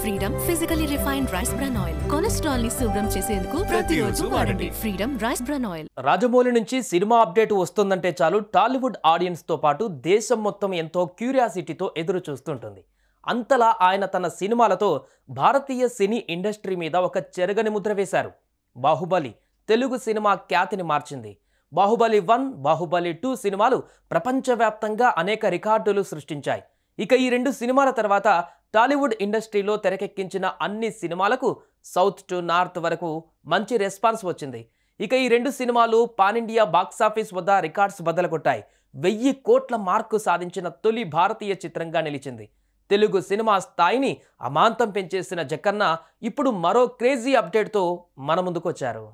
Freedom physically refined rice bran oil cholesterol ని శుభ్రం చేసేందుకు ప్రతిరోజు వాడండి freedom rice bran oil. Rajamouli నుంచి సినిమా అప్డేట్ వస్తుందంటే చాలు టాలీవుడ్ ఆడియన్స్ తో పాటు దేశం మొత్తం ఎంతో క్యూరియాసిటీతో ఎదురు చూస్తుంటుంది. అంతలా ఆయన తన సినిమాలతో భారతీయ సినీ ఇండస్ట్రీ మీద ఒక చెరగని ముద్ర వేశారు. బాహుబలి తెలుగు సినిమా ఖ్యాతిని మార్చింది. బాహుబలి 1, బాహుబలి 2 సినిమాలు ప్రపంచవ్యాప్తంగా అనేక రికార్డులు సృష్టించాయి. ఇక ఈ రెండు సినిమాల తర్వాత టాలీవుడ్ ఇండస్ట్రీలో తెరకెక్కించిన అన్ని సినిమాలకు సౌత్ టు నార్త్ వరకు మంచి రెస్పాన్స్ వచ్చింది. ఇక ఈ రెండు సినిమాలు పాన్ ఇండియా బాక్సాఫీస్ వద్ద రికార్డ్స్ బద్దలుకొట్టాయి. 1000 కోట్ల మార్కు సాధించిన తొలి భారతీయ చిత్రంగా నిలిచింది. తెలుగు సినిమా స్థాయిని అమాంతం పెంచేసిన జక్కన్న ఇప్పుడు మరో క్రేజీ అప్డేట్తో మన ముందుకొచ్చారు.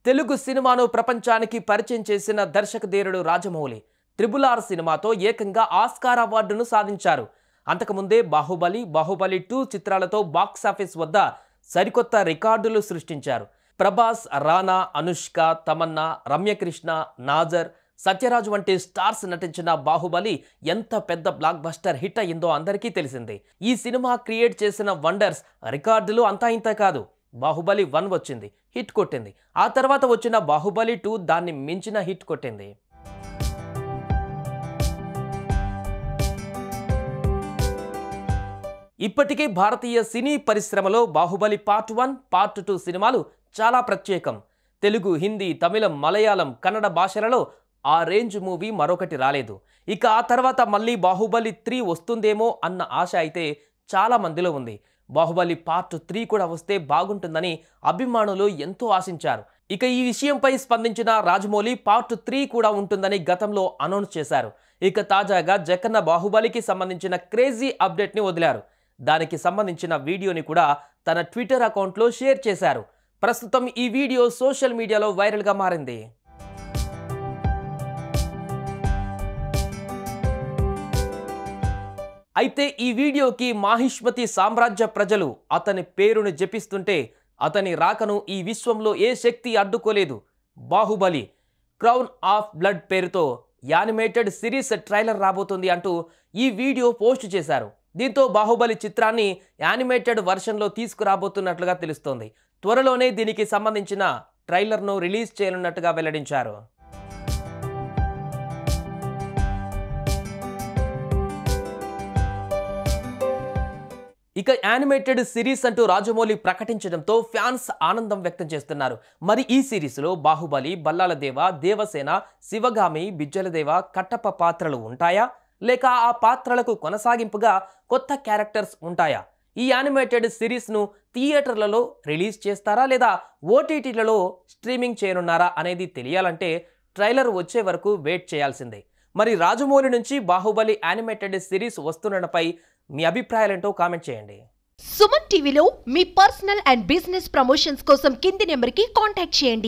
తెలుగు సినిమాను ప్రపంచానికి పరిచయం చేసిన దర్శకధీరుడు రాజమౌళి RRR సినిమాతో ఏకంగా ఆస్కార్ అవార్డును సాధించారు. అంతకుముందే బాహుబలి, బాహుబలి 2 చిత్రాలతో బాక్సాఫీస్ వద్ద సరికొత్త రికార్డులు సృష్టించారు. ప్రభాస్, రానా, అనుష్క, తమన్నా, రమ్యకృష్ణ, నాజర్, సత్యరాజ్ వంటి స్టార్స్ నటించిన బాహుబలి ఎంత పెద్ద బ్లాక్ బస్టర్ హిట్ అయిందో అందరికీ తెలిసిందే. ఈ సినిమా క్రియేట్ చేసిన వండర్స్ రికార్డులు అంతా ఇంత కాదు. బాహుబలి 1 వచ్చింది, హిట్ కొట్టింది. ఆ తర్వాత వచ్చిన బాహుబలి 2 దాన్ని మించిన హిట్ కొట్టింది. ఇప్పటికీ భారతీయ సినీ పరిశ్రమలో బాహుబలి పార్ట్ 1, పార్ట్ 2 సినిమాలు చాలా ప్రత్యేకం. తెలుగు, హిందీ, తమిళం, మలయాళం, కన్నడ భాషలలో ఆ రేంజ్ మూవీ మరొకటి రాలేదు. ఇక ఆ తర్వాత మళ్ళీ బాహుబలి 3 వస్తుందేమో అన్న ఆశ అయితే చాలా మందిలో ఉంది. బాహుబలి పార్ట్ 3 కూడా వస్తే బాగుంటుందని అభిమానులు ఎంతో ఆశించారు. ఇక ఈ విషయంపై స్పందించిన రాజమౌళి పార్ట్ 3 కూడా ఉంటుందని గతంలో అనౌన్స్ చేశారు. ఇక తాజాగా జక్కన్న బాహుబలికి సంబంధించిన క్రేజీ అప్డేట్ని వదిలారు. దానికి సంబంధించిన వీడియోని కూడా తన ట్విట్టర్ అకౌంట్లో షేర్ చేశారు. ప్రస్తుతం ఈ వీడియో సోషల్ మీడియాలో వైరల్గా మారింది. అయితే ఈ వీడియోకి మాహిష్మతి సామ్రాజ్య ప్రజలు అతని పేరును జపిస్తుంటే అతని రాకను ఈ విశ్వంలో ఏ శక్తి అడ్డుకోలేదు. బాహుబలి క్రౌన్ ఆఫ్ బ్లడ్ పేరుతో యానిమేటెడ్ సిరీస్ ట్రైలర్ రాబోతుంది అంటూ ఈ వీడియో పోస్ట్ చేశారు. దీంతో బాహుబలి చిత్రాన్ని యానిమేటెడ్ వర్షన్లో తీసుకురాబోతున్నట్లుగా తెలుస్తోంది. త్వరలోనే దీనికి సంబంధించిన ట్రైలర్ను రిలీజ్ చేయనున్నట్టుగా వెల్లడించారు. ఇక యానిమేటెడ్ సిరీస్ అంటూ రాజమౌళి ప్రకటించడంతో ఫ్యాన్స్ ఆనందం వ్యక్తం చేస్తున్నారు. మరి ఈ సిరీస్లో బాహుబలి, బల్లాలదేవ, దేవసేన, శివగామి, బిజ్జలదేవ, కట్టప్ప పాత్రలు ఉంటాయా, లేక ఆ పాత్రలకు కొనసాగింపుగా కొత్త క్యారెక్టర్స్ ఉంటాయా? ఈ యానిమేటెడ్ సిరీస్ను థియేటర్లలో రిలీజ్ చేస్తారా లేదా ఓటీటీలలో స్ట్రీమింగ్ చేయనున్నారా అనేది తెలియాలంటే ట్రైలర్ వచ్చే వరకు వెయిట్ చేయాల్సిందే. మరి రాజమౌళి నుంచి బాహుబలి యానిమేటెడ్ సిరీస్ వస్తున్నపై మీ అభిప్రాయాలేంటో కామెంట్ చేయండి. సుమన్ టీవీలో మీ పర్సనల్ అండ్ బిజినెస్ ప్రమోషన్స్ కోసం కింది నెంబర్కి కాంటాక్ట్ చేయండి.